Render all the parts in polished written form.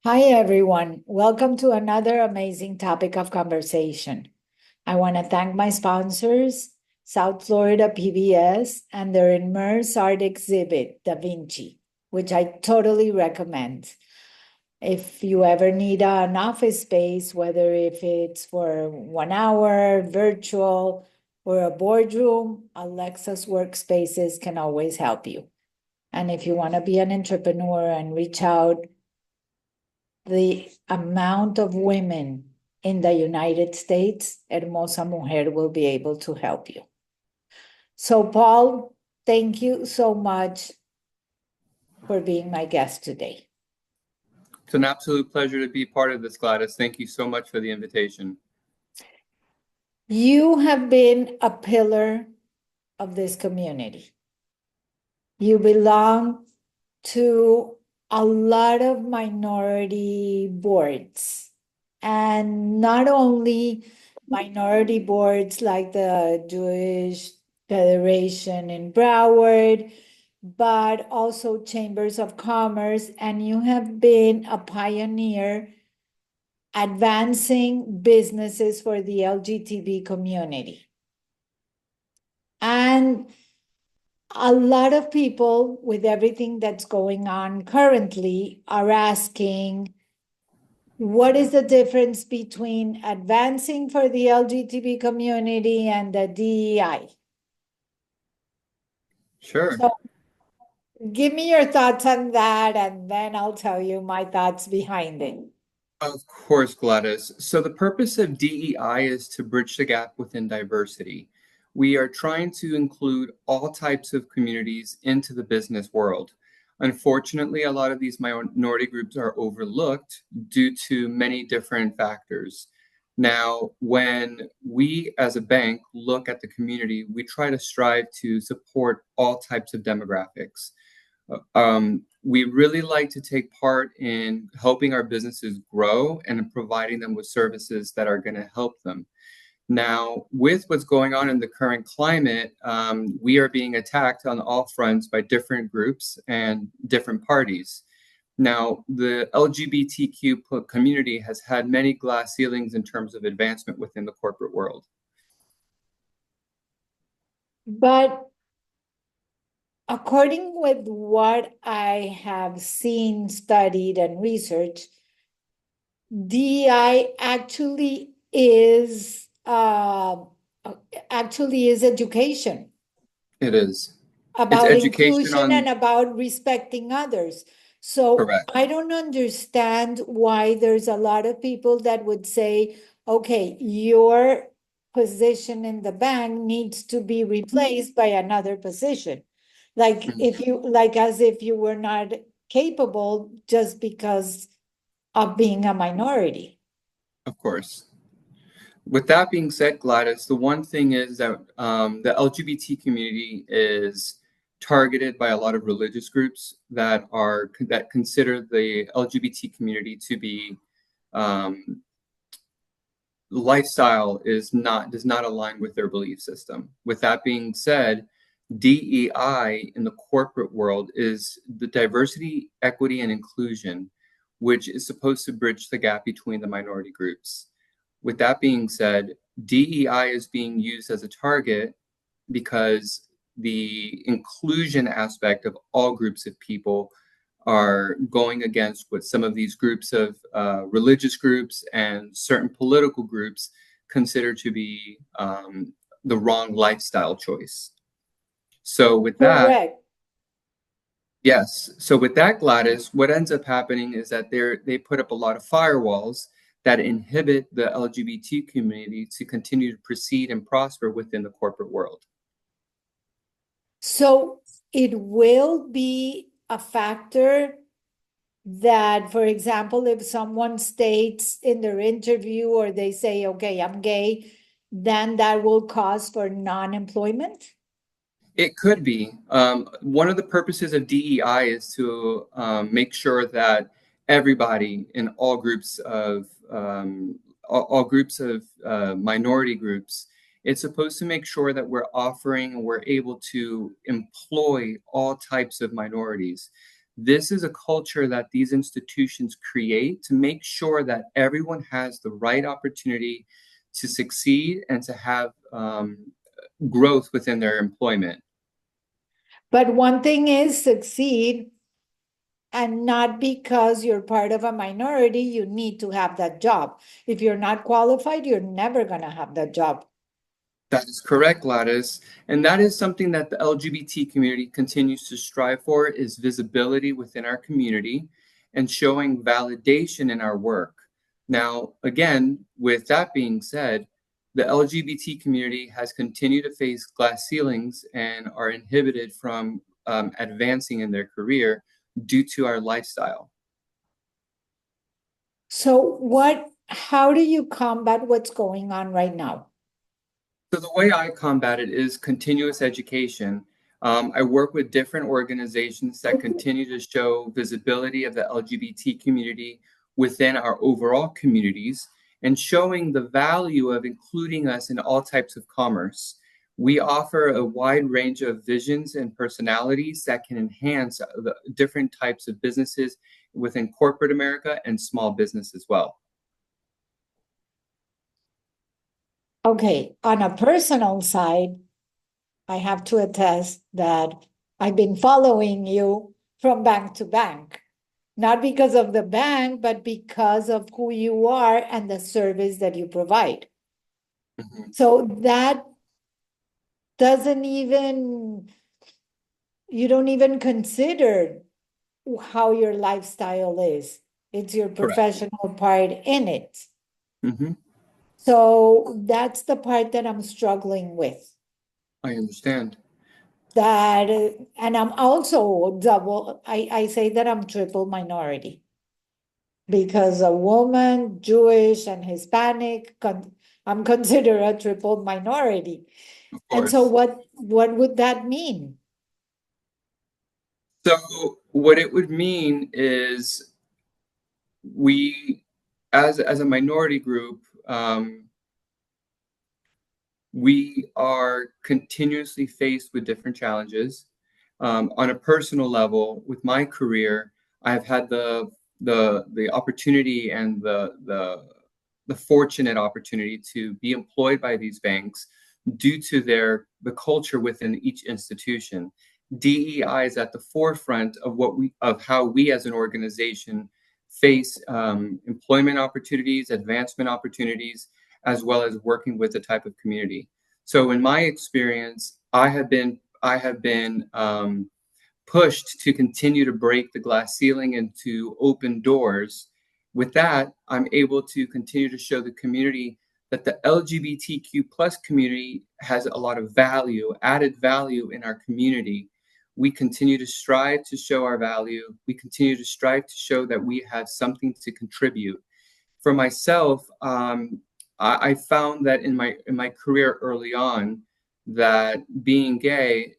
Hi, everyone. Welcome to another amazing topic of conversation. I want to thank my sponsors, South Florida PBS, and their immersive art exhibit, DaVinci, which I totally recommend. If you ever need an office space, whether if it's for 1 hour, virtual, or a boardroom, Alexa's workspaces can always help you. And if you want to be an entrepreneur and reach out, the amount of women in the United States, Hermosa Mujer will be able to help you. So, Paul, thank you so much for being my guest today. It's an absolute pleasure to be part of this, Gladys. Thank you so much for the invitation. You have been a pillar of this community. You belong to a lot of minority boards, and not only minority boards like the Jewish Federation in Broward, but also chambers of commerce, and you have been a pioneer advancing businesses for the LGTB community. And a lot of people, with everything that's going on currently, are asking, what is the difference between advancing for the LGBT community and the DEI? Sure. So give me your thoughts on that, and then I'll tell you my thoughts behind it. Of course, Gladys. So the purpose of DEI is to bridge the gap within diversity. We are trying to include all types of communities into the business world. Unfortunately, a lot of these minority groups are overlooked due to many different factors. Now, when we as a bank look at the community, we try to strive to support all types of demographics. We really like to take part in helping our businesses grow and providing them with services that are going to help them. Now, with what's going on in the current climate, we are being attacked on all fronts by different groups and different parties. Now, the LGBTQ community has had many glass ceilings in terms of advancement within the corporate world. But according with what I have seen, studied, and researched, DEI actually is education. It is. It's About education inclusion and on, about respecting others. So correct. I don't understand why there's a lot of people that would say, okay, your position in the bank needs to be replaced by another position. Like as if you were not capable just because of being a minority. Of course. With that being said, Gladys, the one thing is that the LGBT community is targeted by a lot of religious groups that consider the LGBT community to be lifestyle does not align with their belief system. With that being said, DEI in the corporate world is the diversity, equity, and inclusion, which is supposed to bridge the gap between the minority groups. With that being said, DEI is being used as a target because the inclusion aspect of all groups of people are going against what some of these groups of religious groups and certain political groups consider to be the wrong lifestyle choice. So with that, Correct. yes. So with that, Gladys, what ends up happening is that they put up a lot of firewalls that inhibit the LGBT community to continue to proceed and prosper within the corporate world. So it will be a factor that, for example, if someone states in their interview or they say, okay, I'm gay, then that will cause for non-employment? It could be. One of the purposes of DEI is to make sure that everybody in all groups of minority groups, it's supposed to make sure that we're offering and we're able to employ all types of minorities. This is a culture that these institutions create to make sure that everyone has the right opportunity to succeed and to have growth within their employment. But one thing is succeed, and not because you're part of a minority, you need to have that job. If you're not qualified, you're never going to have that job. That is correct, Gladys. And that is something that the LGBT community continues to strive for, is visibility within our community and showing validation in our work. Now, again, with that being said, the LGBT community has continued to face glass ceilings and are inhibited from advancing in their career due to our lifestyle. So how do you combat what's going on right now? So the way I combat it is continuous education. I work with different organizations that continue to show visibility of the LGBT community within our overall communities and showing the value of including us in all types of commerce. We offer a wide range of visions and personalities that can enhance the different types of businesses within corporate America and small business as well. Okay, on a personal side, I have to attest that I've been following you from bank to bank, not because of the bank, but because of who you are and the service that you provide. Mm-hmm. So that doesn't even, you don't even consider how your lifestyle is. It's your professional part in it. Mm-hmm. So that's the part that I'm struggling with. I understand. That, and I'm also I say that I'm triple minority because a woman, Jewish, and Hispanic, I'm considered a triple minority. Of And so course. what would that mean? So what it would mean is we, as a minority group, we are continuously faced with different challenges. On a personal level, with my career, I've had the opportunity and the fortunate opportunity to be employed by these banks due to the culture within each institution. DEI is at the forefront of how we as an organization face employment opportunities, advancement opportunities, as well as working with the type of community. So in my experience, I have been pushed to continue to break the glass ceiling and to open doors. With that, I'm able to continue to show the community that the LGBTQ plus community has a lot of value, added value in our community. We continue to strive to show our value. We continue to strive to show that we have something to contribute. For myself, I found that in my career early on, that being gay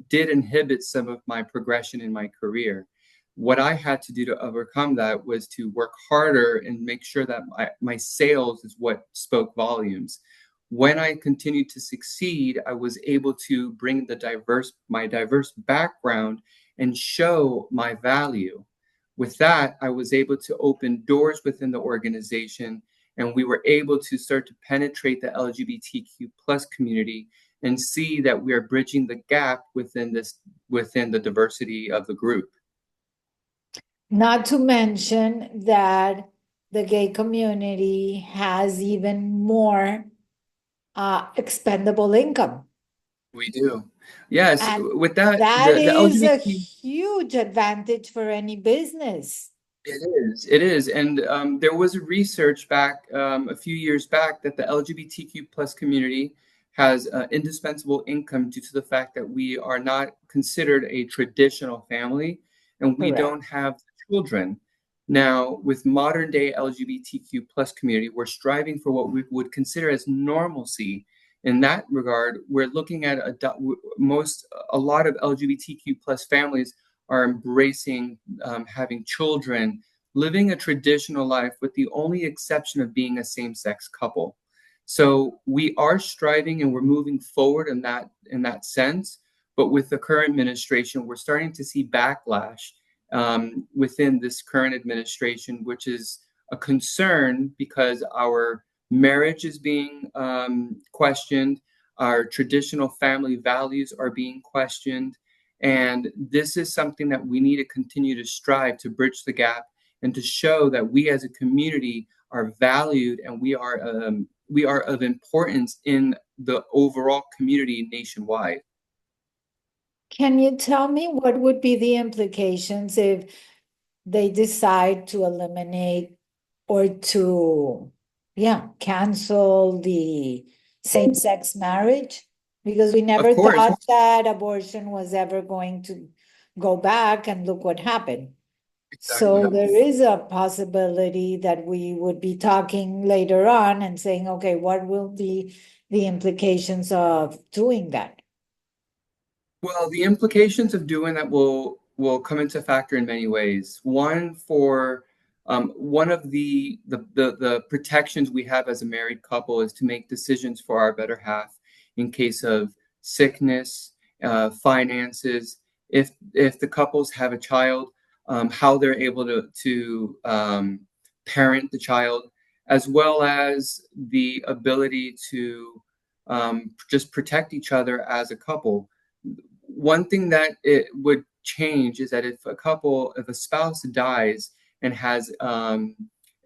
did inhibit some of my progression in my career. What I had to do to overcome that was to work harder and make sure that my sales is what spoke volumes. When I continued to succeed, I was able to bring my diverse background and show my value. With that, I was able to open doors within the organization, and we were able to start to penetrate the LGBTQ plus community and see that we are bridging the gap within the diversity of the group. Not to mention that the gay community has even more expendable income. We do. Yes, And with that, that the is a LGBT. huge advantage for any business. It is. And there was a research back a few years back that the LGBTQ plus community has indispensable income due to the fact that we are not considered a traditional family and we Correct. don't have children. Now, with modern day LGBTQ plus community, we're striving for what we would consider as normalcy. In that regard, we're looking at a lot of LGBTQ plus families are embracing having children, living a traditional life with the only exception of being a same-sex couple. So we are striving and we're moving forward in that sense. But with the current administration, we're starting to see backlash within this current administration, which is a concern because our marriage is being questioned, our traditional family values are being questioned, and this is something that we need to continue to strive to bridge the gap and to show that we as a community are valued and we are of importance in the overall community nationwide. Can you tell me what would be the implications if they decide to eliminate or to, cancel the same-sex marriage? Because we Of never course, thought that abortion was ever going to go back, and look what happened. exactly. So there is a possibility that we would be talking later on and saying, okay, what will be the implications of doing that? Well, the implications of doing that will come into factor in many ways. One of the protections we have as a married couple is to make decisions for our better half in case of sickness, finances. If the couples have a child, how they're able to parent the child, as well as the ability to just protect each other as a couple. One thing that it would change is that if a spouse dies and has an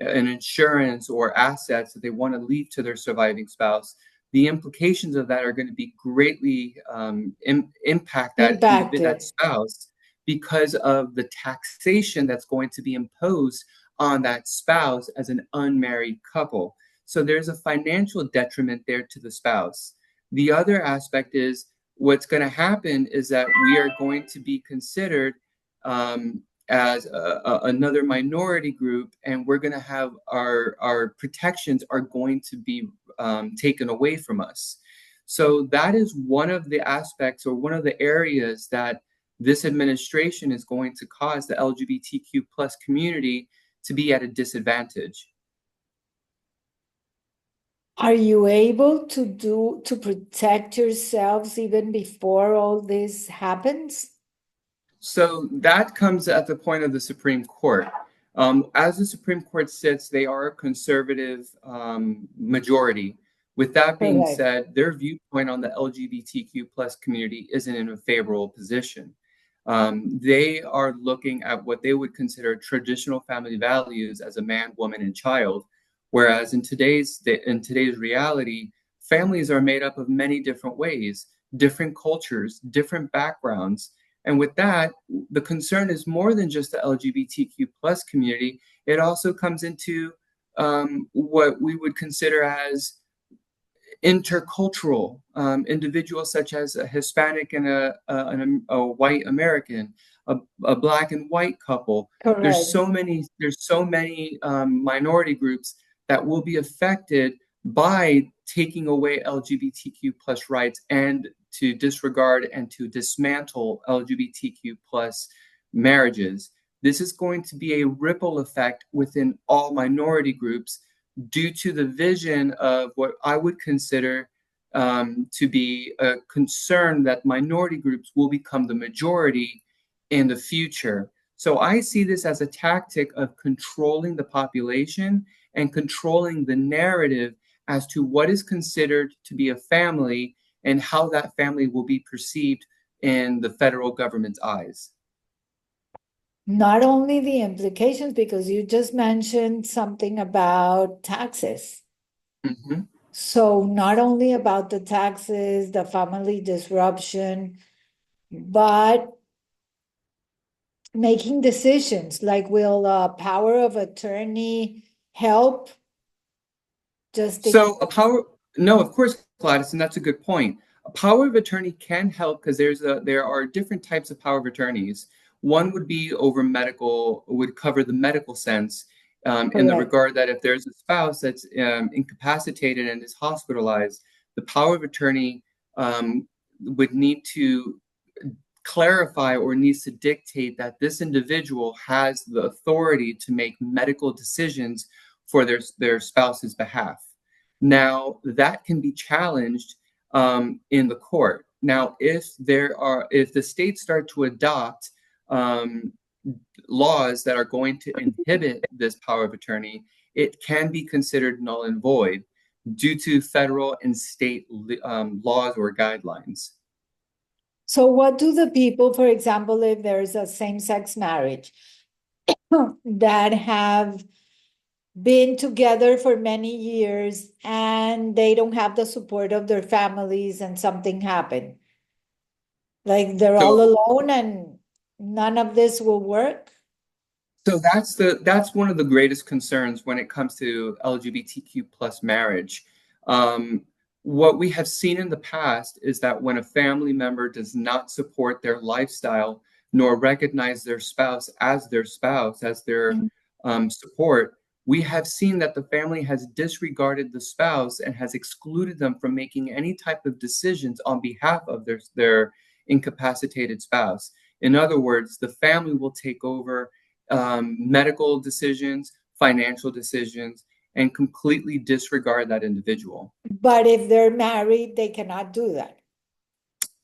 insurance or assets that they want to leave to their surviving spouse, the implications of that are going to be greatly impact that Impacted. spouse because of the taxation that's going to be imposed on that spouse as an unmarried couple. So there's a financial detriment there to the spouse. The other aspect is what's going to happen is that we are going to be considered as another minority group, and we're going to have our protections are going to be taken away from us. So that is one of the aspects or one of the areas that this administration is going to cause the LGBTQ plus community to be at a disadvantage. Are you able to protect yourselves even before all this happens? So that comes at the point of the Supreme Court. As the Supreme Court sits, they are a conservative majority. With that being Correct. said, their viewpoint on the LGBTQ plus community isn't in a favorable position. They are looking at what they would consider traditional family values as a man, woman, and child, whereas in today's reality, families are made up of many different ways, different cultures, different backgrounds. And with that, the concern is more than just the LGBTQ plus community. It also comes into what we would consider as intercultural individuals, such as a Hispanic and a white American, a black and white couple. There's Correct. so many. There's so many minority groups that will be affected by taking away LGBTQ plus rights and to disregard and to dismantle LGBTQ plus marriages. This is going to be a ripple effect within all minority groups due to the vision of what I would consider to be a concern that minority groups will become the majority in the future. So I see this as a tactic of controlling the population and controlling the narrative as to what is considered to be a family and how that family will be perceived in the federal government's eyes. Not only the implications, because you just mentioned something about taxes. Mm-hmm. So not only about the taxes, the family disruption, but making decisions like, will power of attorney help? Just in So no, of course, Gladys, and that's a good point. A power of attorney can help because there are different types of power of attorneys. One would be would cover the medical sense, in the correct. regard that if there's a spouse that's incapacitated and is hospitalized, the power of attorney would need to clarify or needs to dictate that this individual has the authority to make medical decisions for their spouse's behalf. Now, that can be challenged in the court. Now, if the states start to adopt laws that are going to inhibit this power of attorney, it can be considered null and void due to federal and state laws or guidelines. So what do the people, for example, if there's a same-sex marriage that have been together for many years and they don't have the support of their families and something happened? Like they're all So alone and none of this will work? So that's one of the greatest concerns when it comes to LGBTQ plus marriage. What we have seen in the past is that when a family member does not support their lifestyle nor recognize their spouse, as their support, we have seen that the family has disregarded the spouse and has excluded them from making any type of decisions on behalf of their incapacitated spouse. In other words, the family will take over medical decisions, financial decisions, and completely disregard that individual. But if they're married, they cannot do that.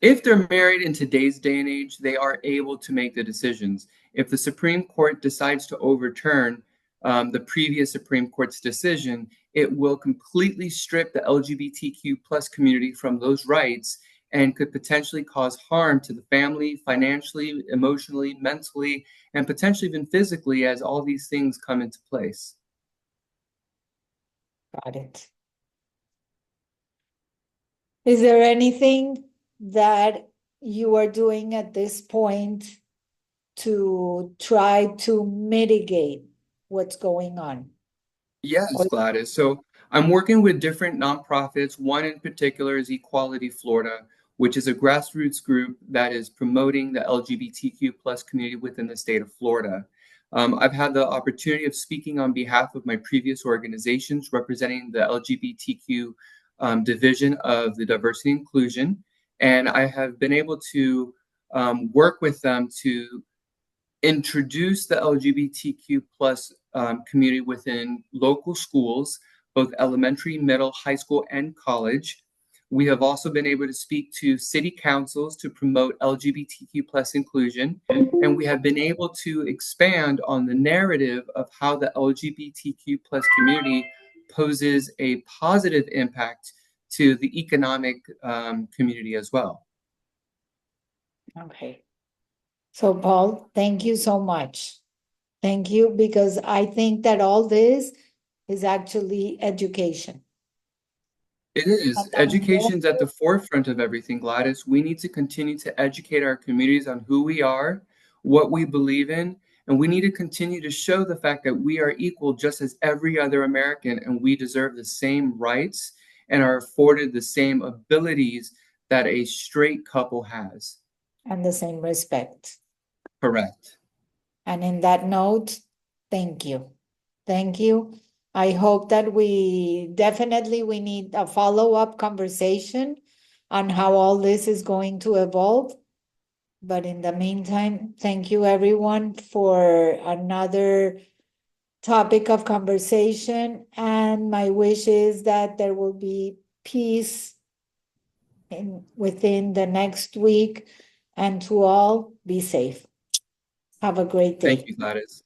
If they're married in today's day and age, they are able to make the decisions. If the Supreme Court decides to overturn the previous Supreme Court's decision, it will completely strip the LGBTQ plus community from those rights and could potentially cause harm to the family, financially, emotionally, mentally, and potentially even physically as all these things come into place. Got it. Is there anything that you are doing at this point to try to mitigate what's going on? Yes, Gladys. So I'm working with different nonprofits. One in particular is Equality Florida, which is a grassroots group that is promoting the LGBTQ plus community within the state of Florida. I've had the opportunity of speaking on behalf of my previous organizations representing the LGBTQ division of the diversity and inclusion, and I have been able to work with them to introduce the LGBTQ plus community within local schools, both elementary, middle, high school, and college. We have also been able to speak to city councils to promote LGBTQ plus inclusion, and we have been able to expand on the narrative of how the LGBTQ plus community poses a positive impact to the economic community as well. Okay. So Paul, thank you so much. Thank you, because I think that all this is actually education. It is. And the more, Education's at the forefront of everything, Gladys. We need to continue to educate our communities on who we are, what we believe in, and we need to continue to show the fact that we are equal just as every other American, and we deserve the same rights and are afforded the same abilities that a straight couple has. and the same respect. Correct. And in that note, thank you. Thank you. I hope that we need a follow-up conversation on how all this is going to evolve. But in the meantime, thank you everyone for another topic of conversation. And my wish is that there will be peace within the next week, and to all, be safe. Have a great day. Thank you, Gladys.